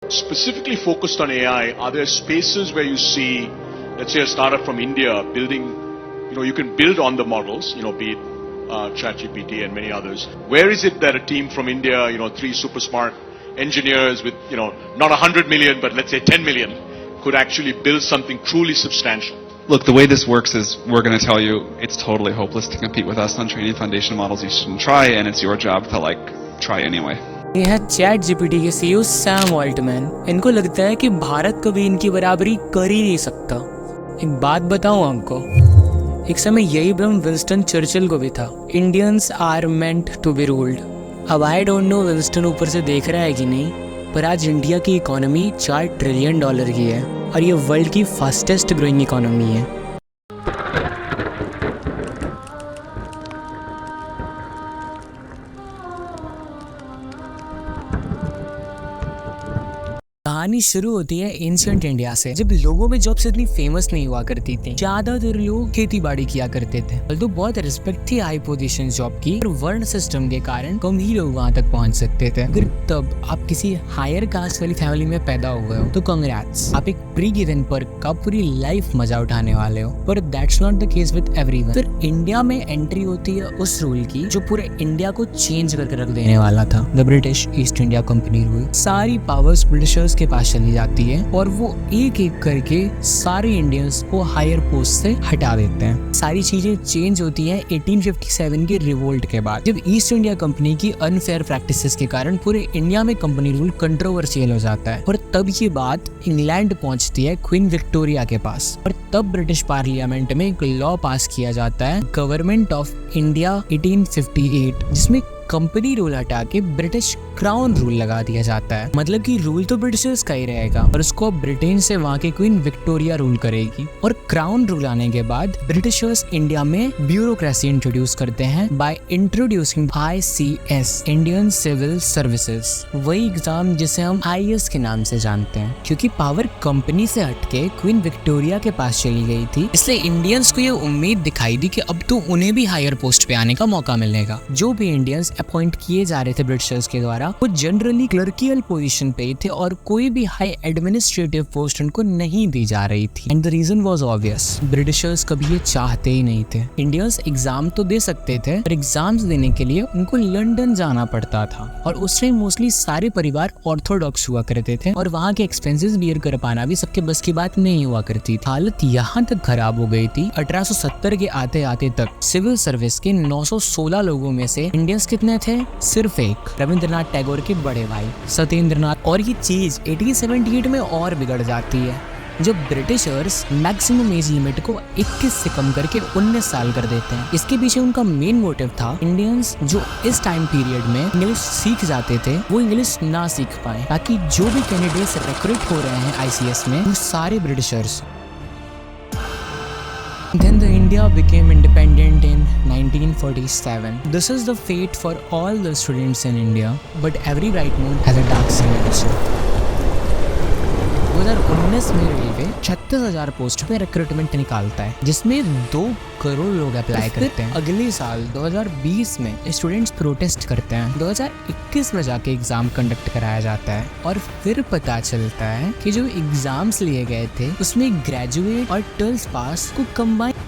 Specifically focused on AI, are there spaces where you see, let's say, a startup from India building, you can build on the models, be it ChatGPT and many others. Where is it that a team from India, 3 super smart engineers with, not 100 million, but let's say 10 million, could actually build something truly substantial? Look, the way this works is we're going to tell you it's totally hopeless to compete with us on training foundation models. You shouldn't try, and it's your job to try anyway. ये है chat GPT के CEO Sam Altman. इनको लगता है कि भारत कभी इनकी बराबरी कर ही नहीं सकता। एक बात बताऊं आपको, एक समय यही भ्रम विंस्टन चर्चिल को भी था। Indians are meant to be ruled. अब आई डोंट नो विंस्टन ऊपर से देख रहा है कि नहीं, पर आज इंडिया की इकोनॉमी $4 ट्रिलियन की है और ये वर्ल्ड की फास्टेस्ट ग्रोइंग इकोनॉमी है। कहानी शुरू होती है एंशिएंट इंडिया से, जब लोगों में जॉब्स इतनी फेमस नहीं हुआ करती थी। ज्यादातर लोग खेती बाड़ी किया करते थे। तो बहुत रिस्पेक्ट थी हाई पोजीशन जॉब की, पर वर्ण सिस्टम के कारण कम ही लोग वहां तक पहुंच सकते थे। अगर तब आप किसी हायर कास्ट वाली फैमिली में पैदा हुए हो तो कांग्रेट्स, आप एक प्री गिवन पर का पूरी लाइफ मजा उठाने वाले हो। पर that's not the case with everyone. फिर इंडिया में एंट्री होती है उस रूल की जो पूरे इंडिया को चेंज करके रख देने वाला था, the British east India company rule. सारी पावर्स ब्रिटिशर्स के पास चली जाती है और वो एक एक करके सारे इंडियंस को हायर पोस्ट से हटा देते हैं। सारी चीजें चेंज होती हैं 1857 के रिवोल्ट के बाद, जब ईस्ट इंडिया कंपनी की अनफेयर प्रैक्टिसेस के कारण पूरे इंडिया में कंपनी रूल कंट्रोवर्शियल हो जाता है। और तब ये बात इंग्लैंड पहुंचती है क्वीन विक्टोरिया के पास, और तब ब्रिटिश पार्लियामेंट में एक लॉ पास किया जाता है, गवर्नमेंट ऑफ इंडिया 1858, जिसमें कंपनी रूल हटा के ब्रिटिश क्राउन रूल लगा दिया जाता है। मतलब कि रूल तो ब्रिटिशर्स का ही रहेगा, पर उसको ब्रिटेन से वहां के क्वीन विक्टोरिया रूल करेगी। और क्राउन रूल आने के बाद ब्रिटिशर्स इंडिया में ब्यूरोक्रेसी इंट्रोड्यूस करते हैं by introducing ICS, Indian civil services, वही एग्जाम जिसे हम IAS के नाम से जानते हैं। क्योंकि पावर कंपनी से हटके क्वीन विक्टोरिया के पास चली गई थी, इसलिए इंडियंस को ये उम्मीद दिखाई दी कि अब तो उन्हें भी हायर पोस्ट पे आने का मौका मिलेगा। जो भी इंडियंस अपॉइंट किए जा रहे थे ब्रिटिशर्स के द्वारा, वो जनरली क्लर्कियल पोजीशन पे थे और कोई भी हाई एडमिनिस्ट्रेटिव पोस्ट उनको नहीं दी जा रही थी। And the reason was obvious, Britishers कभी ये चाहते ही नहीं थे। इंडियंस एग्जाम तो दे सकते थे, पर एग्जाम्स देने के लिए उनको लंदन जाना पड़ता था, और उस टाइम मोस्टली सारे परिवार ऑर्थोडॉक्स हुआ करते थे और वहाँ के एक्सपेंसेस बियर कर पाना भी सबके बस की बात नहीं हुआ करती थी। हालत यहाँ तक खराब हो गई थी 1870 के आते आते तक सिविल सर्विस के 916 लोगों में से इंडियंस कितने थे? सिर्फ एक, रविंद्रनाथ टैगोर के बड़े भाई सत्येंद्रनाथ। और ये चीज 1878 में और बिगड़ जाती है, जब ब्रिटिशर्स मैक्सिमम एज लिमिट को 21 से कम करके 19 साल कर देते हैं। इसके पीछे उनका मेन मोटिव था, इंडियंस जो इस टाइम पीरियड में इंग्लिश सीख जाते थे वो इंग्लिश ना सीख पाए, ताकि जो भी कैंडिडेट्स रिक्रूट हो रहे हैं ICS में वो सारे Britishers. Then the India became independent in 1947. This is the fate for all the students in India, but every bright moon has a dark side also. 2019 में रेलवे 36,000 पोस्ट पे recruitment निकालता है, जिसमें 2 करोड़ लोग अप्लाई करते हैं। अगले साल 2020 में स्टूडेंट्स प्रोटेस्ट करते हैं, 2021 में जाके एग्जाम कंडक्ट कराया जाता है, और फिर पता चलता है कि जो एग्जाम्स लिए गए थे उसमें ग्रेजुएट और 12th पास को कंबाइन